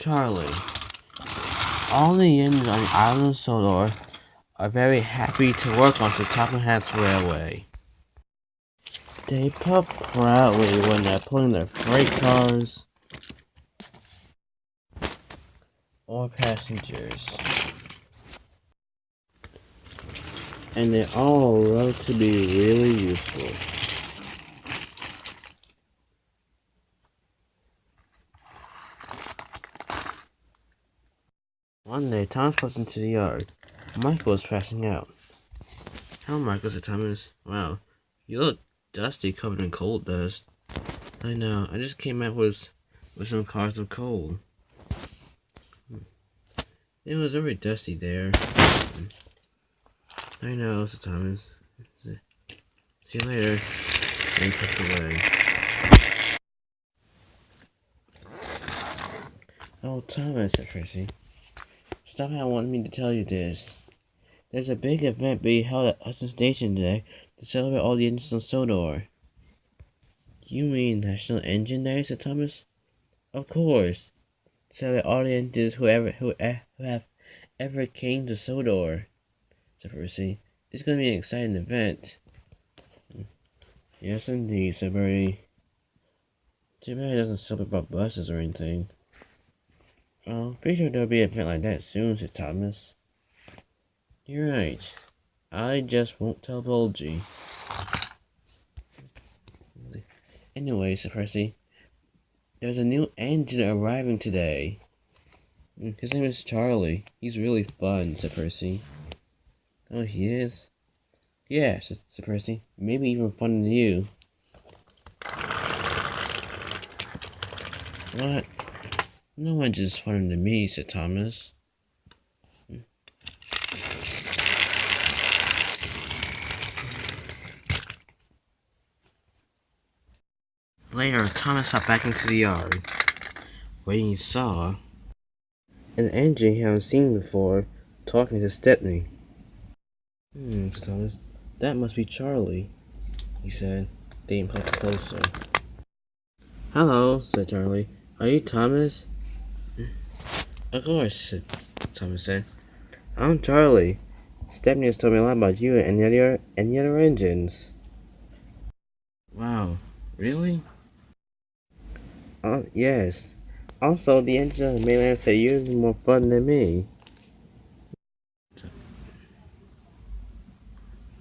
Charlie, all the engines on the island of Sodor are very happy to work on the Topham Hatt's railway. They puff proudly when they're pulling their freight cars or passengers. And they all love to be really useful. One day, Thomas popped into the yard. Michael was passing out. "Hello, Michael," said Thomas. "Wow, you look dusty, covered in coal dust." "I know, I just came out with some cars of coal. It was very dusty there." "I know," said Thomas. "See you later." And he puffed away. "Oh, Thomas," said Percy. "Somehow wanted me to tell you this. There's a big event being held at Hudson Station today to celebrate all the engines on Sodor." "You mean National Engine Day?" said Thomas. "Of course. Celebrate all the engines who have ever came to Sodor," said Percy. "It's going to be an exciting event." "Yes, indeed," said Bertie. "Too bad it doesn't celebrate about buses or anything." "Oh, pretty sure there'll be an event like that soon," said Thomas. "You're right. I just won't tell Bulgy." "Anyway," said Percy, "there's a new engine arriving today. His name is Charlie. He's really fun," said Percy. "Oh, he is?" "Yeah," said Percy. "Maybe even funner than you." "What? No engine's funner than me," said Thomas. Later, Thomas hopped back into the yard. When he saw an engine he hadn't seen before talking to Stepney. Said Thomas. "That must be Charlie," he said. They pulled closer. "Hello," said Charlie. "Are you Thomas?" "Of course," Thomas said. "I'm Charlie. Stepney has told me a lot about you and the other engines." "Wow, really?" "Yes. Also, the engine on the mainland said you're more fun than me."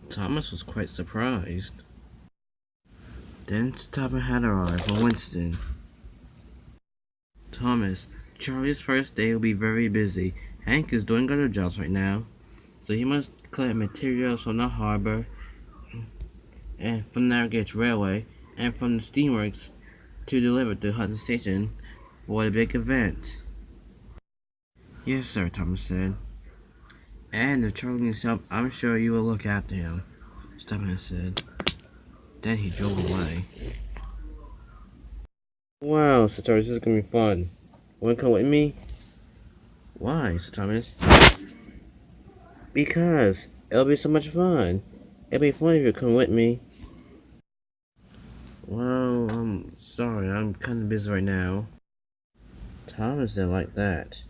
Thomas was quite surprised. Then Topham had arrived for Winston. "Thomas, Charlie's first day will be very busy. Hank is doing other jobs right now, so he must collect materials from the harbor, and from the Narragansett Railway, and from the steamworks to deliver to Hudson Station for the big event." "Yes, sir," Thomas said. "And if Charlie needs help, I'm sure you will look after him," Stephen said. Then he drove away. "Wow," said Thomas, "this is going to be fun. Want to come with me?" "Why?" said Thomas. "Because it'll be so much fun. It'll be fun if you come with me." "Well, I'm sorry, I'm kind of busy right now." Thomas didn't like that.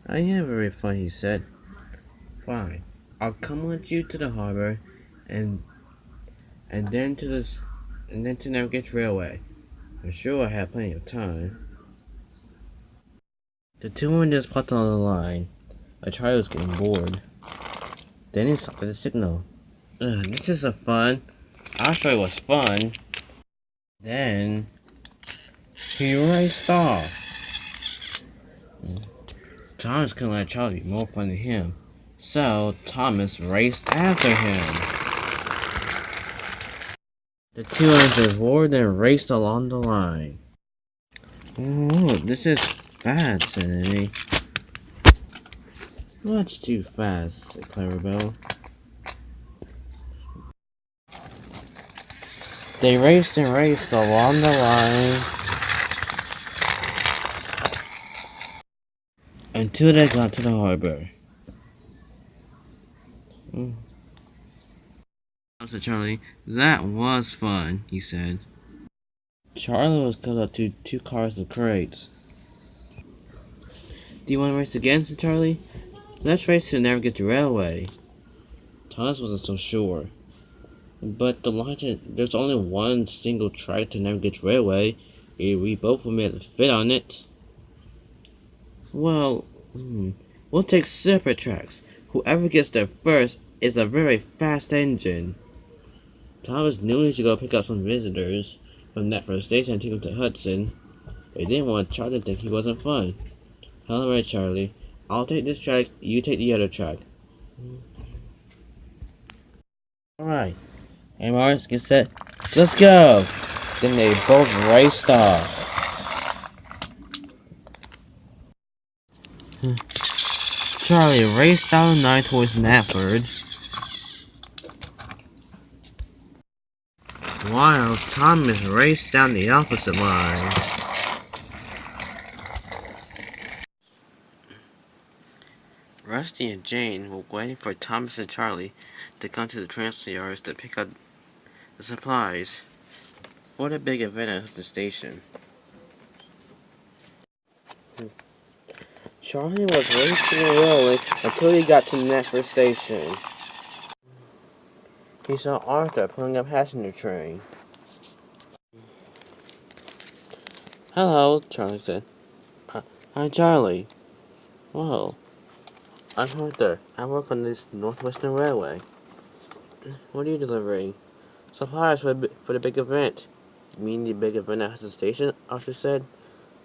"I am very fun," he said. "Fine, I'll come with you to the harbor, and then to Narragansett Railway. I'm sure I have plenty of time." The two men just popped on the line. But Charlie was getting bored. Then he stopped at the signal. "This isn't fun. I'll show you what's fun." Then he raced off. Thomas couldn't let Charlie be more fun than him, so Thomas raced after him. The two engines roared and raced along the line. "Oh, this is fast," said Amy. "Much too fast," said Clarabelle. They raced and raced along the line until they got to the harbor. Said Charlie. "That was fun," he said. Charlie was coupled up to two cars of crates. Do you want to race again, said Charlie? Let's race to navigate the railway. Thomas wasn't so sure. But the logic, there's only one single track to navigate the railway. We both will be able to fit on it. Well, we'll take separate tracks. Whoever gets there first is a very fast engine. Thomas knew he should go pick up some visitors from that first station and take them to Hudson, but he didn't want Charlie to think he wasn't fun. Alright, Charlie. I'll take this track, you take the other track. Alright. Hey, Morris, get set. Let's go! Then they both raced off. Charlie raced down the line towards Knapford, while Thomas raced down the opposite line. Rusty and Jane were waiting for Thomas and Charlie to come to the transfer yards to pick up the supplies for the big event at the station. Charlie was racing and rolling until he got to the Knapford station. He saw Arthur pulling a passenger train. Hello, Charlie said. Hi, Charlie. Well, I'm Arthur. I work on this Northwestern Railway. What are you delivering? Supplies for the big event. You mean the big event at the station? Arthur said.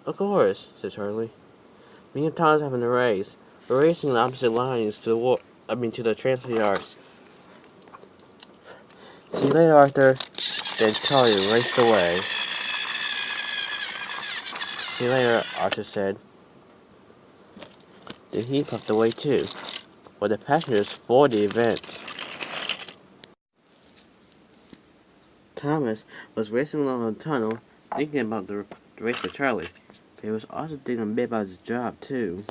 Of course, said Charlie. Me and Tom's having a race. We're racing the opposite lines to the transfer yards. See you later, Arthur. Then Charlie raced away. See you later, Arthur said. Then he puffed away too, with the passengers for the event. Thomas was racing along the tunnel, thinking about the race with Charlie, but he was also thinking a bit about his job too.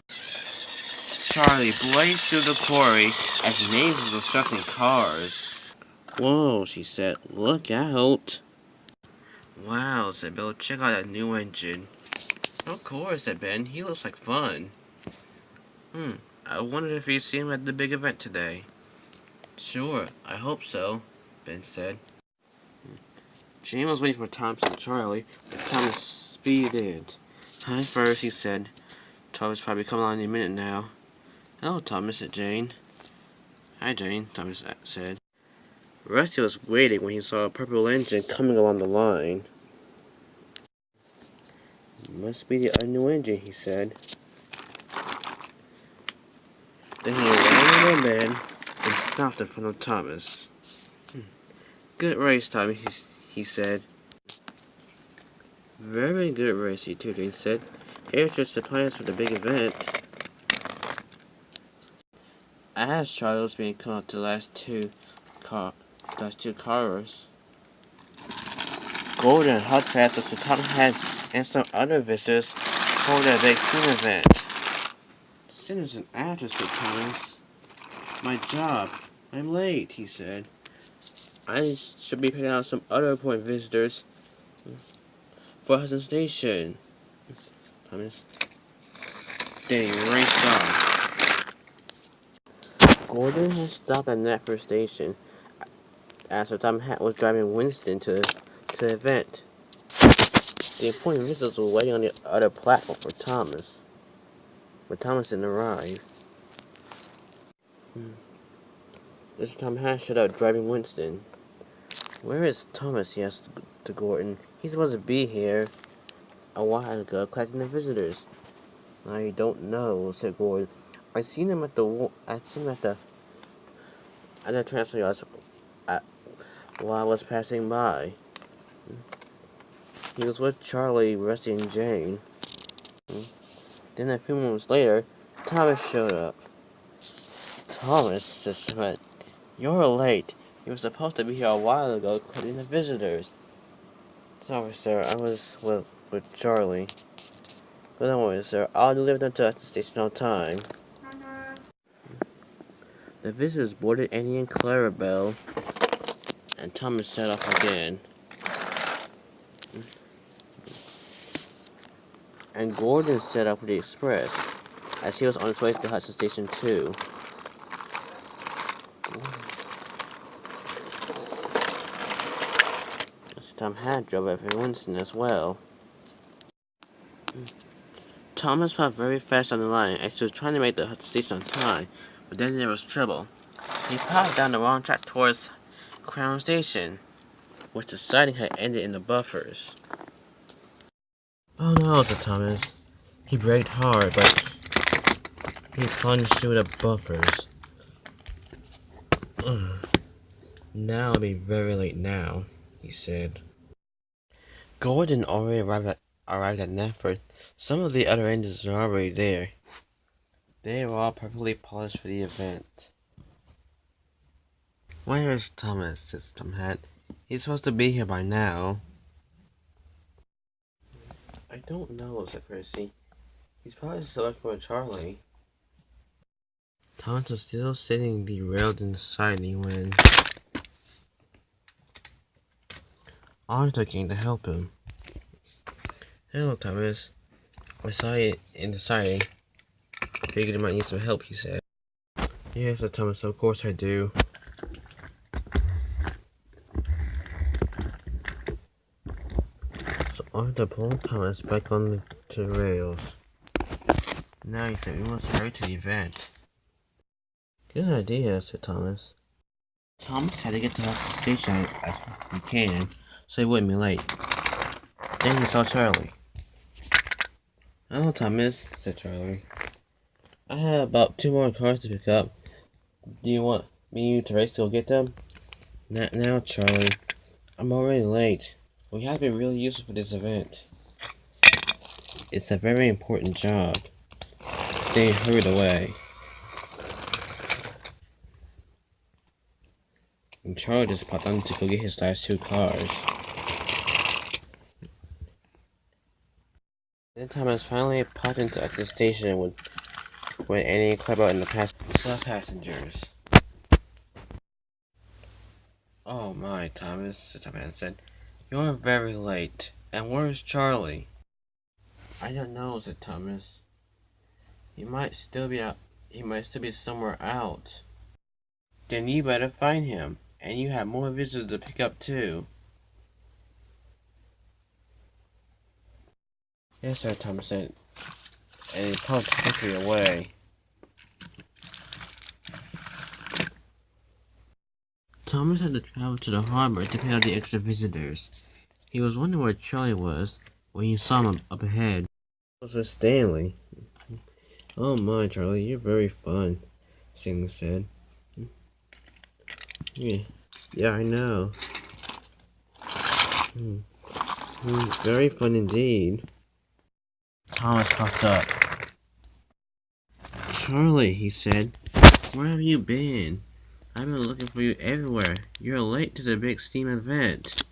Charlie blazed through the quarry as Maeve was constructing cars. Whoa, she said, look out. Wow, said Bill, check out that new engine. Of course, said Ben, he looks like fun. I wonder if you see him at the big event today. Sure, I hope so, Ben said. Jane was waiting for Thomas and Charlie, but Thomas speeded in. Hi first, he said. Charlie's probably coming on any minute now. Hello, Thomas, said Jane. Hi, Jane, Thomas said. Rusty was waiting when he saw a purple engine coming along the line. Must be the new engine, he said. Then he ran in the bed and stopped in front of Thomas. Good race, Tommy, he said. Very good race, you two, Jane said. Here's your supplies for the big event. As Charlie was being called to the last two cars, Gordon and Hud passed us to Thomas had and some other visitors for the big swim event. Send us an address for Thomas. My job. I'm late, he said. I should be picking out some other important visitors for Hudson Station. Thomas. Then he raced off. Gordon had stopped at Knapford Station after Tom was driving Winston to the event. The important visitors were waiting on the other platform for Thomas, but Thomas didn't arrive. This time Tom shut up driving Winston. Where is Thomas? He asked to Gordon. He's supposed to be here a while ago collecting the visitors. I don't know, said Gordon. I seen him at the transfer yards while I was passing by. He was with Charlie, Rusty, and Jane. Then a few moments later, Thomas showed up. Thomas, said Schmidt, you're late. You were supposed to be here a while ago collecting the visitors. Sorry, sir. I was with Charlie. But don't worry, sir. I'll deliver them to the station on time. The visitors boarded Annie and Clarabelle, and Thomas set off again. and Gordon set up for the express, as he was on his way to the Hudson Station too. Tom had drove up for Winston as well. Thomas felt very fast on the line as he was trying to make the Hudson Station on time, but then there was trouble. He popped down the wrong track towards Crown Station, which the siding had ended in the buffers. "Oh no," said Thomas. He braked hard, but he plunged through the buffers. "Now it'll be very late now," he said. Gordon already arrived at Netford. Some of the other engines were already there. They were all perfectly polished for the event. "Where is Thomas?" said Tomhat. "He's supposed to be here by now." "I don't know," said Percy. "He's probably still looking for Charlie." Thomas was still sitting derailed in the siding when Arthur came to help him. "Hello, Thomas. I saw you in the siding. I figured you might need some help," he said. "Yes," said Thomas. "Of course I do." So Arthur pulled Thomas back on the rails. "Now," he said, "we must hurry to the event." "Good idea," said Thomas. Thomas had to get to the station as fast as he can, so he wouldn't be late. Then he saw Charlie. "Hello, Thomas," said Charlie. "I have about 2 more cars to pick up. Do you want me to race to go get them?" "Not now, Charlie. I'm already late. We have to be really useful for this event. It's a very important job." They hurried away. And Charlie just popped on to go get his last 2 cars. Then Thomas finally popped into the station when Annie cleared out in the passengers. "Oh my, Thomas," said Thomas said. "You're very late. And where's Charlie?" "I don't know," said Thomas. He might still be somewhere out." "Then you better find him. And you have more visitors to pick up too." "Yes, sir," Thomas said, and he pulled quickly away. Thomas had to travel to the harbor to pick up the extra visitors. He was wondering where Charlie was when he saw him up ahead. It was with Stanley. "Oh my, Charlie, you're very fun," Stanley said. Yeah, I know. Very fun indeed." Thomas puffed up. "Charlie," he said, "where have you been? I've been looking for you everywhere. You're late to the big steam event."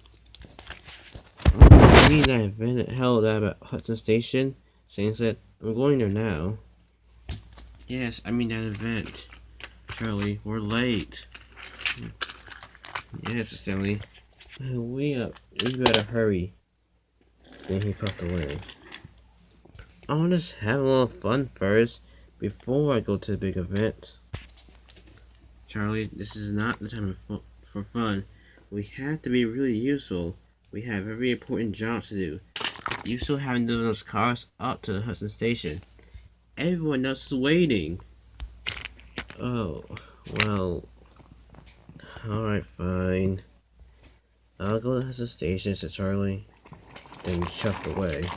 "You mean that event held at Hudson Station?" Sam said. "I'm going there now." "Yes, I mean that event. Charlie, we're late." "Yes, Stanley. We better hurry." Then he puffed away. "I want to have a little fun first, before I go to the big event." "Charlie, this is not the time for fun. We have to be really useful. We have a very important job to do. You still haven't driven those cars up to the Hudson Station. Everyone else is waiting." "Oh, well, alright, fine. I'll go to the Hudson Station," said Charlie. Then he chuffed away.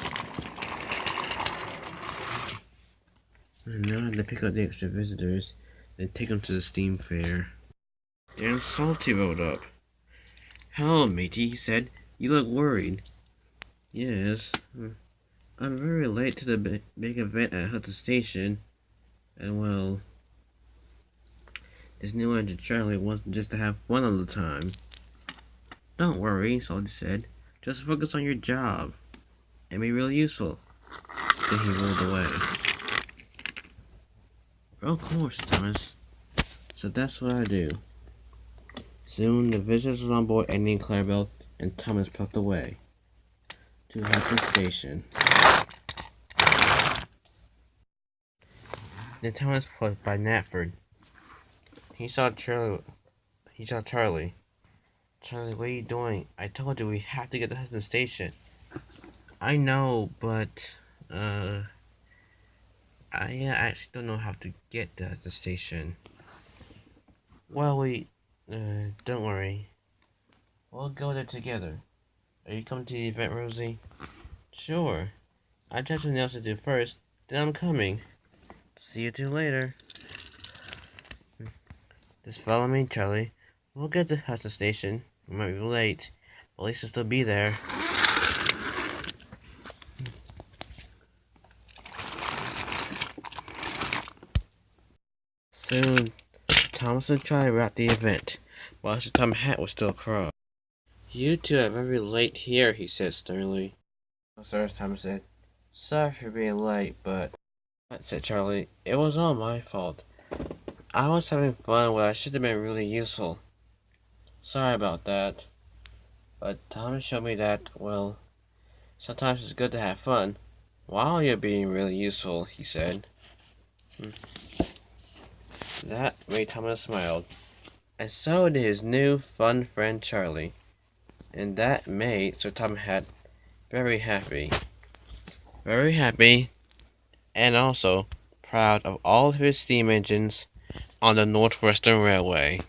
And now I have to pick up the extra visitors and take them to the steam fair. Then Salty rode up. "Hello, matey," he said. "You look worried." "Yes. I'm very late to the big event at Hudson Station. And well, this new engine Charlie wants just to have fun all the time." "Don't worry," Salty said. "Just focus on your job and be really useful." Then he rolled away. "Of course, Thomas. So that's what I do." Soon the visitors were on board Annie and Clarabelle, and Thomas puffed away to Hudson Station. The Thomas was by Natford. He saw Charlie. Charlie. Charlie, what are you doing? I told you we have to get to Hudson Station. I know, but I actually don't know how to get to the station. Well, don't worry. We'll go there together. Are you coming to the event, Rosie? Sure. I have something else to do first, then I'm coming. See you two later. Just follow me, Charlie. We'll get to Hudson Station. We might be late, but at least we'll still be there. Soon, Thomas and Charlie were at the event, while Sir Tom Hat was still across. You two are very late here, he said sternly. Oh, sir, Thomas said. Sorry for being late, but... said Charlie. It was all my fault. I was having fun when I should have been really useful. Sorry about that. But Thomas showed me that, well, sometimes it's good to have fun while you're being really useful, he said. That made Thomas smile. And so did his new fun friend Charlie. And that made Sir Tom Hat very happy. Very happy, and also proud of all of his steam engines on the Northwestern Railway.